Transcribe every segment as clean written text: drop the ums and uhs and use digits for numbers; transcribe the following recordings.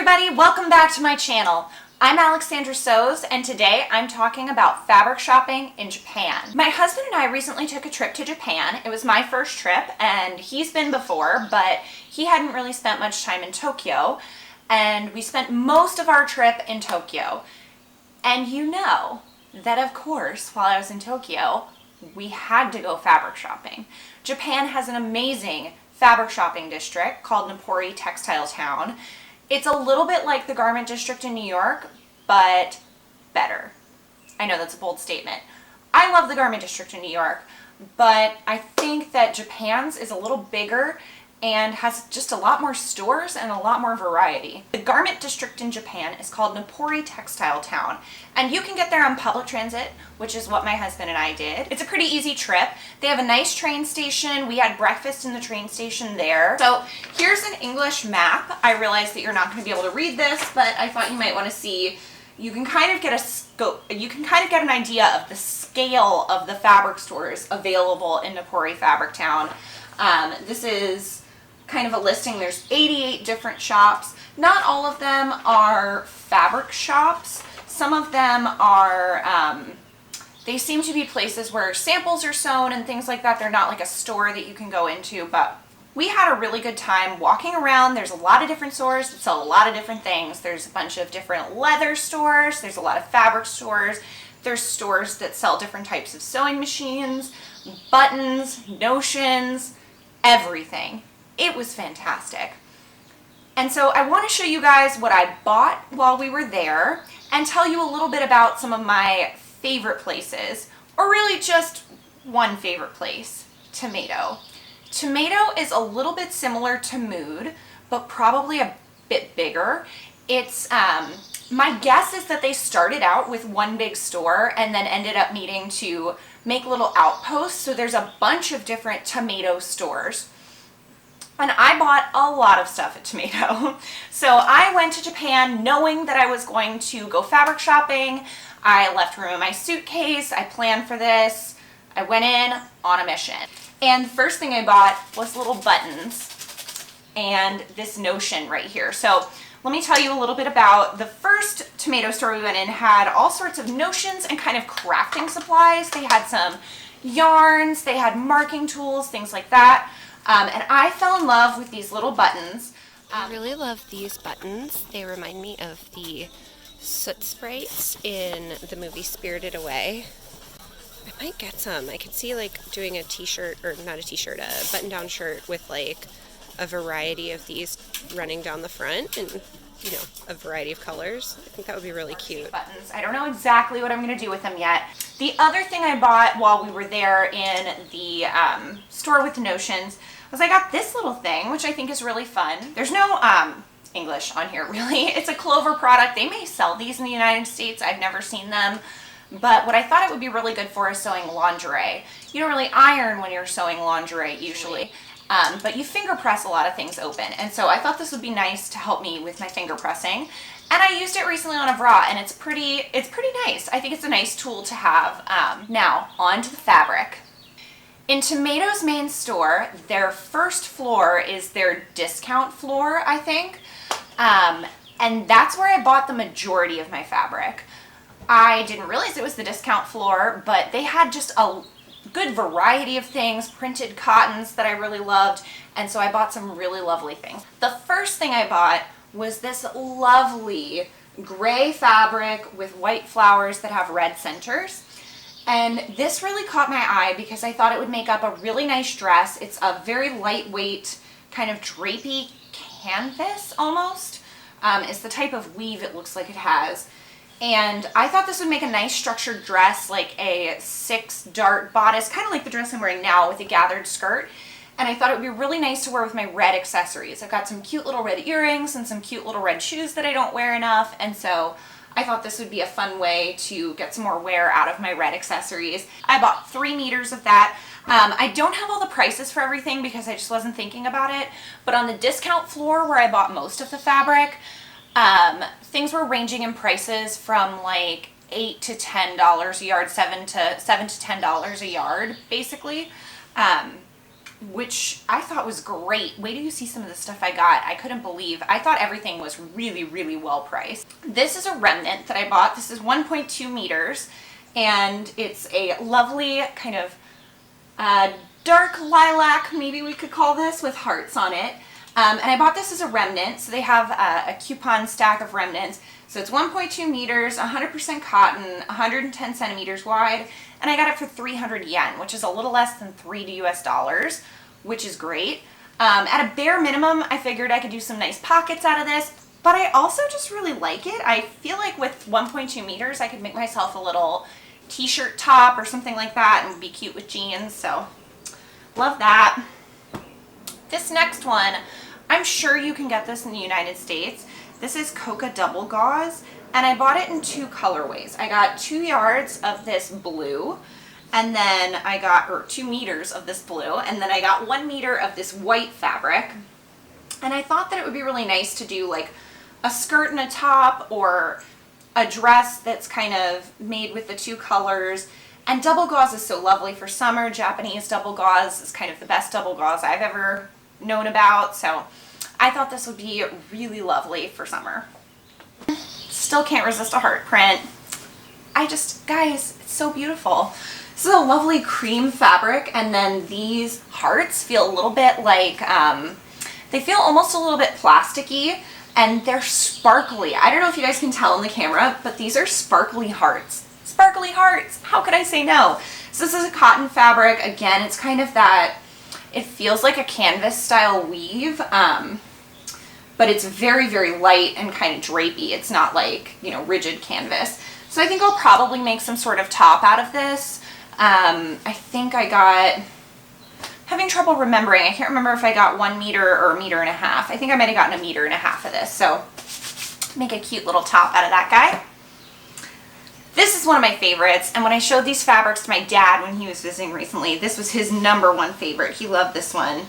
everybody, welcome back to my channel. I'm Alexandra Soes, and today I'm talking about fabric shopping in Japan. My husband and I recently took a trip to Japan. It was my first trip, and he's been before, but he hadn't really spent much time in Tokyo, and we spent most of our trip in Tokyo. And you know that, of course, while I was in Tokyo, we had to go fabric shopping. Japan has an amazing fabric shopping district called Nippori Textile Town. It's a little bit like the garment district in New York, but better. I know that's a bold statement. I love the garment district in New York, but I think that Japan's is a little bigger and has just a lot more stores and a lot more variety. The garment district in Japan is called Nippori Textile Town, and you can get there on public transit, which is what my husband and I did. It's a pretty easy trip. They have a nice train station. We had breakfast in the train station there. So here's an English map. I realize that you're not going to be able to read this, but I thought you might want to see. You can kind of get a scope, you can kind of get an idea of the scale of the fabric stores available in Nippori Fabric Town. This is kind of a listing. There's 88 different shops. Not all of them are fabric shops. Some of them are, they seem to be places where samples are sewn and things like that. They're not like a store that you can go into, but we had a really good time walking around. There's a lot of different stores that sell a lot of different things. There's a bunch of different leather stores. There's a lot of fabric stores. There's stores that sell different types of sewing machines, buttons, notions, everything. It was fantastic. And so I want to show you guys what I bought while we were there and tell you a little bit about some of my favorite places, or really just one favorite place, Tomato. Tomato is a little bit similar to Mood, but probably a bit bigger. It's, my guess is that they started out with one big store and then ended up needing to make little outposts. So there's a bunch of different Tomato stores. And I bought a lot of stuff at Tomato. So I went to Japan knowing that I was going to go fabric shopping. I left room in my suitcase. I planned for this. I went in on a mission. And the first thing I bought was little buttons and this notion right here. So let me tell you a little bit about the first Tomato store we went in. Had all sorts of notions and kind of crafting supplies. They had some yarns, they had marking tools, things like that. And I fell in love with these little buttons. I really love these buttons. They remind me of the soot sprites in the movie Spirited Away. I might get some. I could see like doing a t-shirt, or not a t-shirt, a button-down shirt with like a variety of these running down the front and, you know, a variety of colors. I think that would be really cute. Buttons. I don't know exactly what I'm going to do with them yet. The other thing I bought while we were there in the store with the notions was I got this little thing, which I think is really fun. There's no English on here, really. It's a Clover product. They may sell these in the United States. I've never seen them. But what I thought it would be really good for is sewing lingerie. You don't really iron when you're sewing lingerie usually. But you finger press a lot of things open. And so I thought this would be nice to help me with my finger pressing. And I used it recently on a bra, and it's pretty nice. I think it's a nice tool to have. Now, on to the fabric. In Tomato's main store, their first floor is their discount floor, I think. And that's where I bought the majority of my fabric. I didn't realize it was the discount floor, but they had just a good variety of things, printed cottons that I really loved, and so I bought some really lovely things. The first thing I bought was this lovely gray fabric with white flowers that have red centers. And this really caught my eye because I thought it would make up a really nice dress. It's a very lightweight, kind of drapey canvas almost. It's the type of weave it looks like it has. And I thought this would make a nice structured dress, like a 6-dart bodice, kind of like the dress I'm wearing now with a gathered skirt. And I thought it would be really nice to wear with my red accessories. I've got some cute little red earrings and some cute little red shoes that I don't wear enough. And so I thought this would be a fun way to get some more wear out of my red accessories. I bought 3 meters of that. I don't have all the prices for everything because I just wasn't thinking about it. But on the discount floor where I bought most of the fabric, things were ranging in prices from like $8 to $10 a yard, $7 to $10 a yard, basically. which I thought was great. Wait till you see some of the stuff I got. I couldn't believe. I thought everything was really, really well priced. This is a remnant that I bought. This is 1.2 meters, and it's a lovely kind of dark lilac, maybe we could call this, with hearts on it. And I bought this as a remnant, so they have a coupon stack of remnants. So it's 1.2 meters, 100% cotton, 110 centimeters wide, and I got it for 300 yen, which is a little less than $3 US, which is great. At a bare minimum, I figured I could do some nice pockets out of this, but I also just really like it. I feel like with 1.2 meters, I could make myself a little t-shirt top or something like that and be cute with jeans, so love that. This next one, I'm sure you can get this in the United States. This is Coca Double Gauze, and I bought it in 2 colorways. I got 2 yards of this blue, and then I got, or 2 meters of this blue, and then I got 1 meter of this white fabric. And I thought that it would be really nice to do like a skirt and a top, or a dress that's kind of made with the 2 colors. And double gauze is so lovely for summer. Japanese double gauze is kind of the best double gauze I've ever known about, so I thought this would be really lovely for summer. Still can't resist a heart print. Guys, it's so beautiful. This is a lovely cream fabric, and then these hearts feel a little bit like, they feel almost a little bit plasticky, and they're sparkly. I don't know if you guys can tell in the camera, but these are sparkly hearts. Sparkly hearts, how could I say no? So this is a cotton fabric. Again, it's kind of that, it feels like a canvas style weave, but it's very, very light and kind of drapey. It's not like, you know, rigid canvas. So I think I'll probably make some sort of top out of this. I think I got, having trouble remembering. I can't remember if I got 1 meter or 1.5 meters. I think I might have gotten 1.5 meters of this. So make a cute little top out of that guy. This is one of my favorites, and when I showed these fabrics to my dad when he was visiting recently, this was his #1 favorite. He loved this one.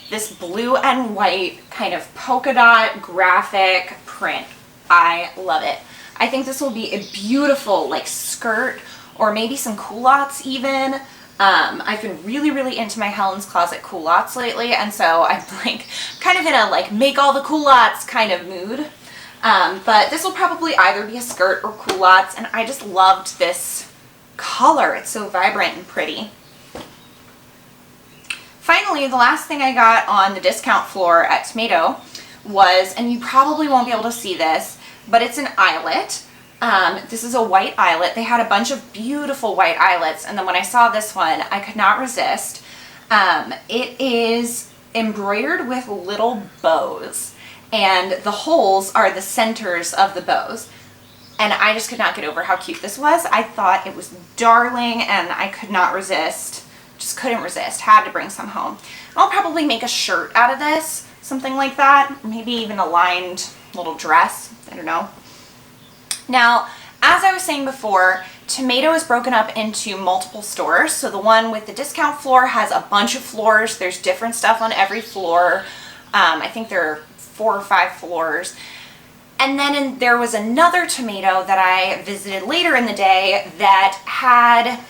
This blue and white kind of polka dot graphic print. I love it. I think this will be a beautiful like skirt, or maybe some culottes even. I've been really, really into my Helen's Closet culottes lately, and so I'm like kind of in a like make all the culottes kind of mood. But this will probably either be a skirt or culottes, and I just loved this color. It's so vibrant and pretty. Finally, the last thing I got on the discount floor at Tomato was, and you probably won't be able to see this, but it's an eyelet. This is a white eyelet. They had a bunch of beautiful white eyelets, and then when I saw this one, I could not resist. It is embroidered with little bows, and the holes are the centers of the bows. And I just could not get over how cute this was. I thought it was darling, and I could not resist. Just couldn't resist. Had to bring some home. I'll probably make a shirt out of this, something like that. Maybe even a lined little dress. I don't know. Now, as I was saying before, Tomato is broken up into multiple stores. So the one with the discount floor has a bunch of floors. There's different stuff on every floor. I think there are 4 or 5 floors. And then there was another Tomato that I visited later in the day that had,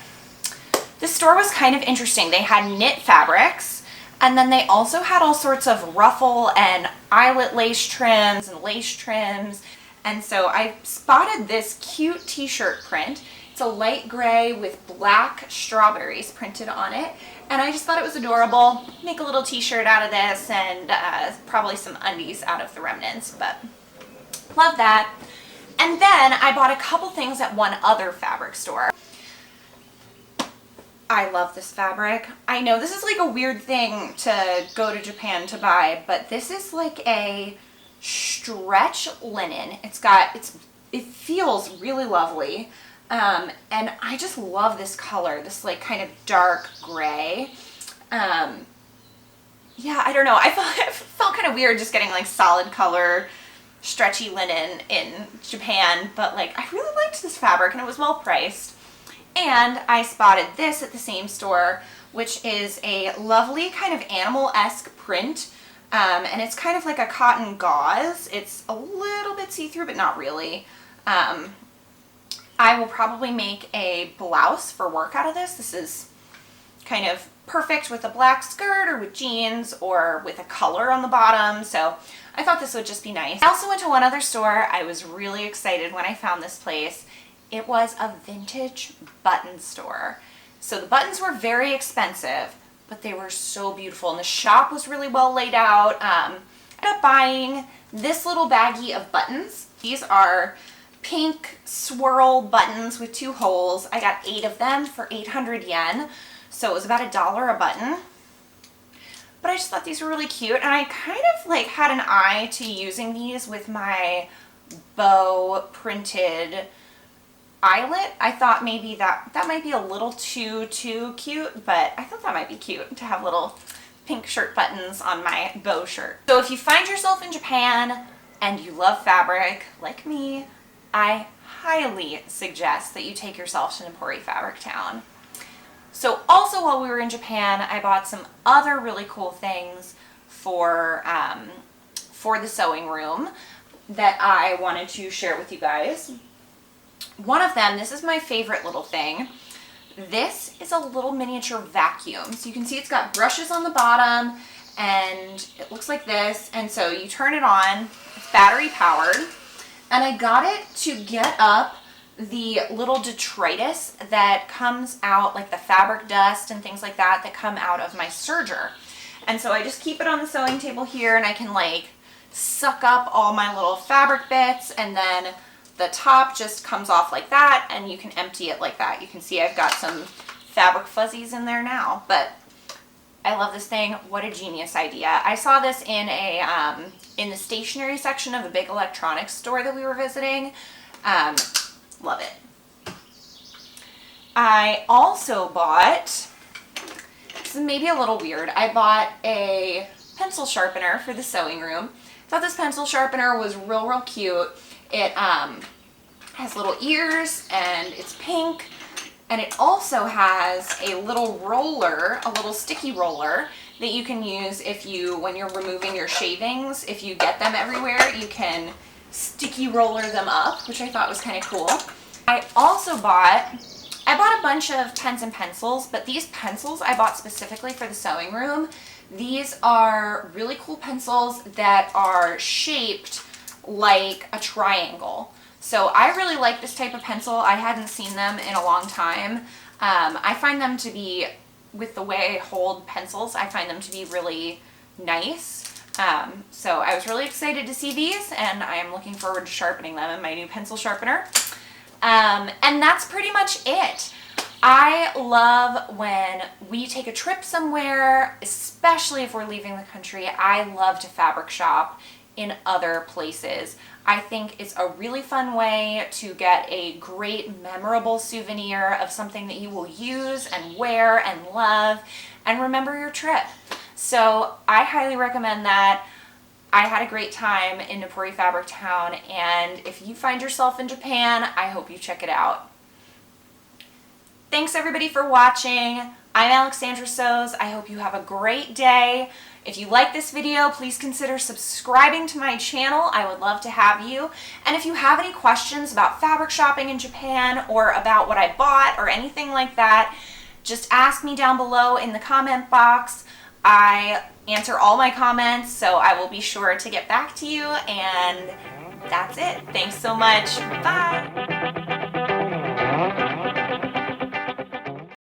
the store was kind of interesting. They had knit fabrics, and then they also had all sorts of ruffle and eyelet lace trims and lace trims. And so I spotted this cute t-shirt print. It's a light gray with black strawberries printed on it. And I just thought it was adorable. Make a little t-shirt out of this, and probably some undies out of the remnants, but love that. And then I bought a couple things at one other fabric store. I love this fabric. I know this is like a weird thing to go to Japan to buy, but this is like a stretch linen. It feels really lovely. And I just love this color, this like kind of dark gray. Yeah, I don't know. I felt kind of weird just getting like solid color, stretchy linen in Japan, but like I really liked this fabric and it was well priced. And I spotted this at the same store, which is a lovely kind of animal-esque print. And it's kind of like a cotton gauze. It's a little bit see-through, but not really. I will probably make a blouse for work out of this. This is kind of perfect with a black skirt or with jeans or with a color on the bottom. So I thought this would just be nice. I also went to one other store. I was really excited when I found this place. It was a vintage button store. So the buttons were very expensive, but they were so beautiful. And the shop was really well laid out. I ended up buying this little baggie of buttons. These are pink swirl buttons with 2 holes. I got 8 of them for 800 yen. So it was about $1 a button. But I just thought these were really cute. And I kind of like had an eye to using these with my bow printed eyelet. I thought maybe that might be a little too cute, but I thought that might be cute to have little pink shirt buttons on my bow shirt. So if you find yourself in Japan and you love fabric like me, I highly suggest that you take yourself to Nippori Fabric Town. So also while we were in Japan, I bought some other really cool things for the sewing room that I wanted to share with you guys. One of them, this is my favorite little thing. This is a little miniature vacuum. So you can see it's got brushes on the bottom and it looks like this. And so you turn it on, it's battery powered. And I got it to get up the little detritus that comes out, like the fabric dust and things like that come out of my serger. And so I just keep it on the sewing table here and I can like suck up all my little fabric bits, and then the top just comes off like that and you can empty it like that. You can see I've got some fabric fuzzies in there now, but I love this thing. What a genius idea. I saw this in the stationery section of a big electronics store that we were visiting. Love it. I also bought, this is maybe a little weird, I bought a pencil sharpener for the sewing room. I thought this pencil sharpener was real cute. It has little ears and it's pink, and it also has a little roller, a little sticky roller that you can use when you're removing your shavings. If you get them everywhere, you can sticky roller them up, which I thought was kind of cool. I bought a bunch of pens and pencils, but these pencils I bought specifically for the sewing room. These are really cool pencils that are shaped like a triangle. So I really like this type of pencil. I hadn't seen them in a long time. I find them to be, with the way I hold pencils, I find them to be really nice. So I was really excited to see these, and I am looking forward to sharpening them in my new pencil sharpener. And that's pretty much it. I love when we take a trip somewhere, especially if we're leaving the country. I love to fabric shop in other places. I think it's a really fun way to get a great memorable souvenir of something that you will use and wear and love and remember your trip. So I highly recommend that. I had a great time in Nippori Fabric Town, and if you find yourself in Japan, I hope you check it out. Thanks everybody for watching. I'm Alexandra Sews. I hope you have a great day. If you like this video, please consider subscribing to my channel. I would love to have you. And if you have any questions about fabric shopping in Japan or about what I bought or anything like that, just ask me down below in the comment box. I answer all my comments, so I will be sure to get back to you. And that's it. Thanks so much. Bye.